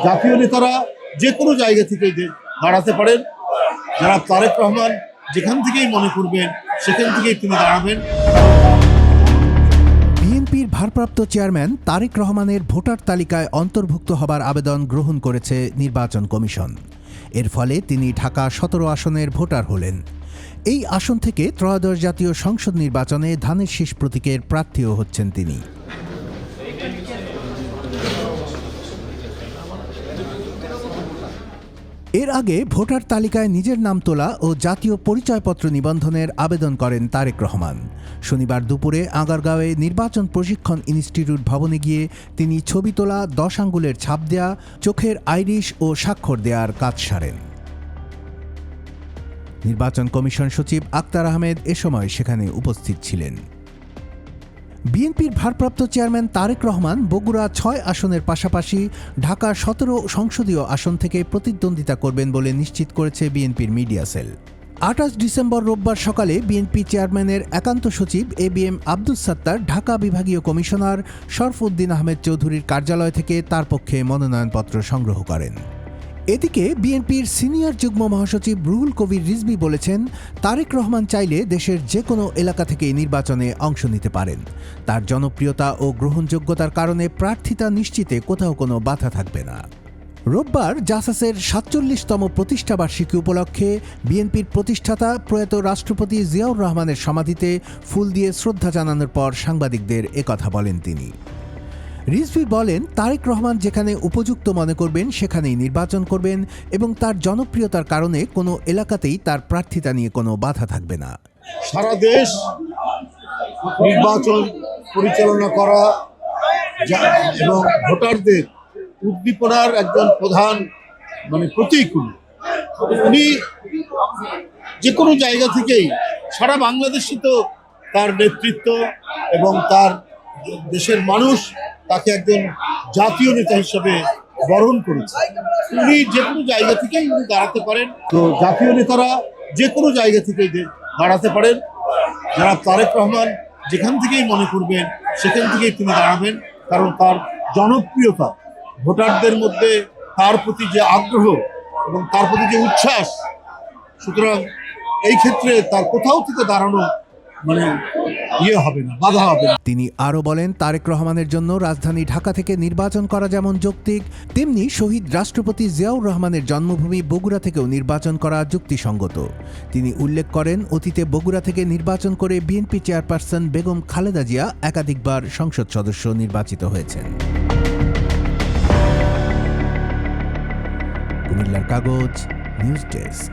জাতীয় নেতারা যে কোনো জায়গা থেকে দাঁড়াতে পারেন। যারা তারেক রহমান যেখান থেকেই মনে করবেন সেখান থেকেই তিনি দাঁড়াবেন। বিএনপির ভারপ্রাপ্ত চেয়ারম্যান তারেক রহমানের ভোটার তালিকায় অন্তর্ভুক্ত হবার আবেদন গ্রহণ করেছে নির্বাচন কমিশন। এর ফলে তিনি ঢাকা ১৭ আসনের ভোটার হলেন। এই আসন থেকে ত্রয়োদশ জাতীয় সংসদ নির্বাচনে ধানের শীষ প্রতীকের প্রার্থীও হচ্ছেন তিনি। এর আগে ভোটার তালিকায় নিজের নাম তোলা ও জাতীয় পরিচয়পত্র নিবন্ধনের আবেদন করেন তারেক রহমান। শনিবার দুপুরে আগারগাঁওয়ে নির্বাচন প্রশিক্ষণ ইনস্টিটিউট ভবনে গিয়ে তিনি ছবি তোলা ১০ আঙ্গুলের ছাপ দেয়া, চোখের আইরিশ ও স্বাক্ষর দেওয়ার কাজ সারেন। নির্বাচন কমিশন সচিব আক্তার আহমেদ এ সময় সেখানে উপস্থিত ছিলেন। বিএনপির ভারপ্রাপ্ত চেয়ারম্যান তারেক রহমান বগুড়া ৬ আসনের পাশাপাশি ঢাকা ১৭ সংসদীয় আসন থেকে প্রতিদ্বন্দ্বিতা করবেন বলে নিশ্চিত করেছে বিএনপির মিডিয়া সেল। ২৮ ডিসেম্বর রোববার সকালে বিএনপি চেয়ারম্যানের একান্ত সচিব এবিএম আব্দুস সাত্তার ঢাকা বিভাগীয় কমিশনার শরফুদ্দিন আহমেদ চৌধুরীর কার্যালয় থেকে তার পক্ষে মনোনয়নপত্র সংগ্রহ করেন। এদিকে বিএনপির সিনিয়র যুগ্ম মহাসচিব রুহুল কবির রিজভী বলেছেন, তারেক রহমান চাইলে দেশের যে কোনো এলাকা থেকে নির্বাচনে অংশ নিতে পারেন। তার জনপ্রিয়তা ও গ্রহণযোগ্যতার কারণে প্রার্থিতা নিশ্চিতে কোথাও কোনো বাধা থাকবে না। রোববার জাসাসের ৪৭তম প্রতিষ্ঠাবার্ষিকী উপলক্ষে বিএনপির প্রতিষ্ঠাতা প্রয়াত রাষ্ট্রপতি জিয়াউর রহমানের সমাধিতে ফুল দিয়ে শ্রদ্ধা জানানোর পর সাংবাদিকদের একথা বলেন তিনি। রিজভী বলেন, তারেক রহমান যেখানে উপযুক্ত মনে করবেন সেখানেই নির্বাচন করবেন এবং তার জনপ্রিয়তার কারণে কোনো এলাকাতেই তার প্রার্থিতা নিয়ে কোনো বাধা থাকবে না। সারা দেশ নির্বাচন পরিচালনা করা এবং ভোটারদের উদ্দীপনার একজন প্রধান প্রতীক উনি যে কোনো জায়গা থেকেই সারা বাংলাদেশে তো তার নেতৃত্ব এবং তার দেশের মানুষ তাকে একজন জাতীয় নেতা হিসেবে বরণ করেছে। উনি যে কোনো জায়গা থেকেই উনি দাঁড়াতে পারেন। তো জাতীয় নেতারা যে কোনো জায়গা থেকেই দাঁড়াতে পারেন। যারা তারেক রহমান যেখান থেকেই মনে করবেন সেখান থেকেই তিনি দাঁড়াবেন, কারণ তার জনপ্রিয়তা, ভোটারদের মধ্যে তার প্রতি যে আগ্রহ এবং তার প্রতি যে উচ্ছ্বাস, সুতরাং এই ক্ষেত্রে তার কোথাও থেকে দাঁড়ানো হবে না, বাধা হবে না। তিনি আরও বলেন, তারেক রহমানের জন্য রাজধানী ঢাকা থেকে নির্বাচন করা যেমন যৌক্তিক, তেমনি শহীদ রাষ্ট্রপতি জিয়াউর রহমানের জন্মভূমি বগুড়া থেকেও নির্বাচন করা যুক্তিসঙ্গত। তিনি উল্লেখ করেন, অতীতে বগুড়া থেকে নির্বাচন করে বিএনপি চেয়ারপারসন বেগম খালেদা জিয়া একাধিকবার সংসদ সদস্য নির্বাচিত হয়েছেন। কুমিল্লার কাগজ, নিউজ ডেস্ক।